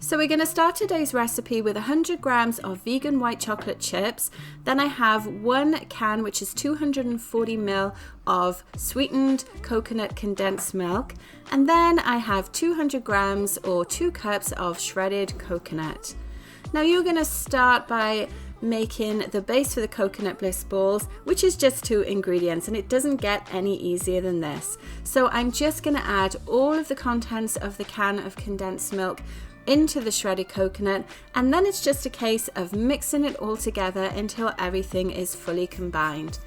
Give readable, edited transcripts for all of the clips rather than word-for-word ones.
So we're going to start today's recipe with 100 grams of vegan white chocolate chips. Then I have 1 can, which is 240 ml of sweetened coconut condensed milk. And then I have 200 grams or 2 cups of shredded coconut. Now you're going to start by making the base for the Coconut Bliss Balls, which is just 2 ingredients, and it doesn't get any easier than this. So I'm just going to add all of the contents of the can of condensed milk into the shredded coconut, and then it's just a case of mixing it all together until everything is fully combined.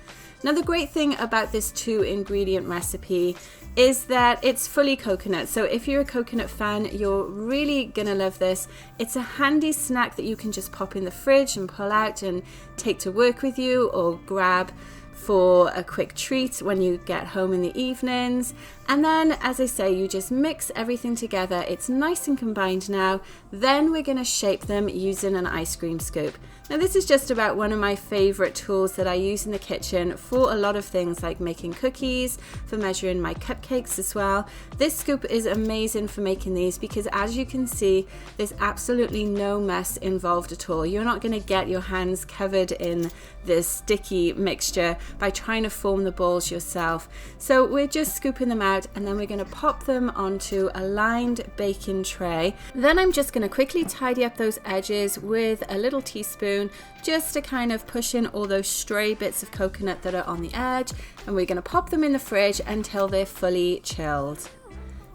Now the great thing about this 2 ingredient recipe is that it's fully coconut. So if you're a coconut fan, you're really gonna love this. It's a handy snack that you can just pop in the fridge and pull out and take to work with you, or grab for a quick treat when you get home in the evenings. And then, as I say, you just mix everything together. It's nice and combined now. Then we're gonna shape them using an ice cream scoop. Now this is just about one of my favorite tools that I use in the kitchen for a lot of things, like making cookies, for measuring my cupcakes as well. This scoop is amazing for making these because, as you can see, there's absolutely no mess involved at all. You're not gonna get your hands covered in this sticky mixture by trying to form the balls yourself. So we're just scooping them out, and then we're gonna pop them onto a lined baking tray. Then I'm just gonna quickly tidy up those edges with a little teaspoon, just to kind of push in all those stray bits of coconut that are on the edge, and we're gonna pop them in the fridge until they're fully chilled.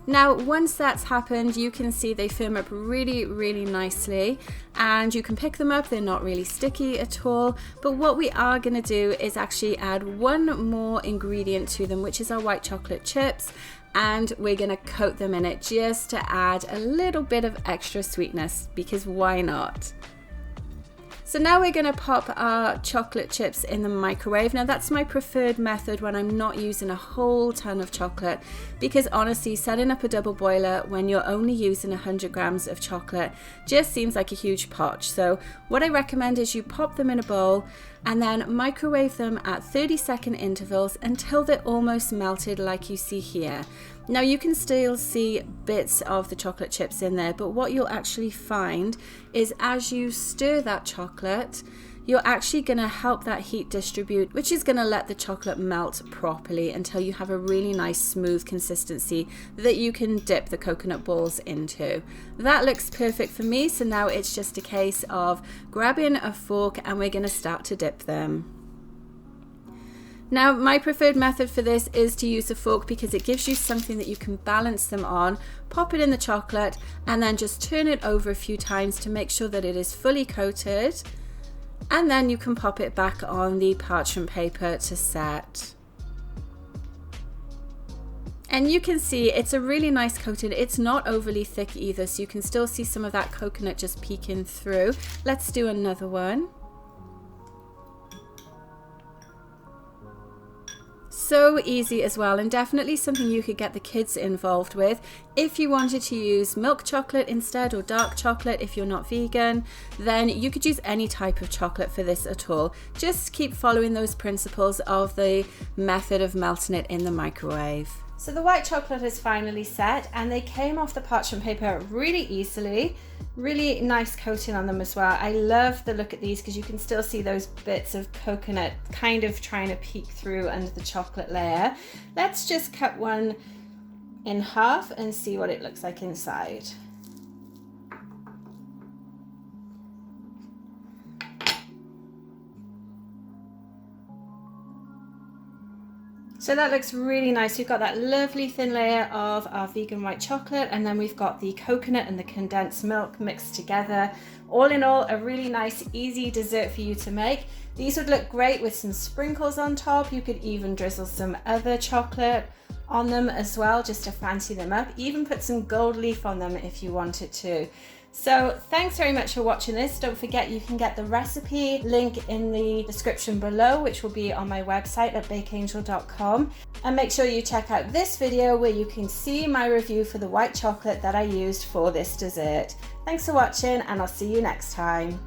Now, once that's happened, you can see they firm up really, really nicely, and you can pick them up. They're not really sticky at all. But what we are gonna do is actually add one more ingredient to them, which is our white chocolate chips, and we're gonna coat them in it just to add a little bit of extra sweetness, because why not? So now we're going to pop our chocolate chips in the microwave. Now that's my preferred method when I'm not using a whole ton of chocolate, because honestly, setting up a double boiler when you're only using 100 grams of chocolate just seems like a huge potch. So what I recommend is you pop them in a bowl and then microwave them at 30-second intervals until they're almost melted, like you see here. Now you can still see bits of the chocolate chips in there, but what you'll actually find is as you stir that chocolate, you're actually going to help that heat distribute, which is going to let the chocolate melt properly until you have a really nice smooth consistency that you can dip the coconut balls into. That looks perfect for me, so now it's just a case of grabbing a fork and we're going to start to dip them. Now, my preferred method for this is to use a fork because it gives you something that you can balance them on. Pop it in the chocolate and then just turn it over a few times to make sure that it is fully coated. And then you can pop it back on the parchment paper to set. And you can see it's a really nice coating. It's not overly thick either, so you can still see some of that coconut just peeking through. Let's do another one. So easy as well, and definitely something you could get the kids involved with. If you wanted to use milk chocolate instead, or dark chocolate if you're not vegan, then you could use any type of chocolate for this at all. Just keep following those principles of the method of melting it in the microwave. So the white chocolate is finally set, and they came off the parchment paper really easily. Really nice coating on them as well. I love the look at these because you can still see those bits of coconut kind of trying to peek through under the chocolate layer. Let's just cut one in half and see what it looks like inside. So that looks really nice. We've got that lovely thin layer of our vegan white chocolate, and then we've got the coconut and the condensed milk mixed together. All in all, a really nice, easy dessert for you to make. These would look great with some sprinkles on top. You could even drizzle some other chocolate on them as well, just to fancy them up. Even put some gold leaf on them if you wanted to. So thanks very much for watching this. Don't forget you can get the recipe link in the description below, which will be on my website at bakeangel.com. And make sure you check out this video where you can see my review for the white chocolate that I used for this dessert. Thanks for watching, and I'll see you next time.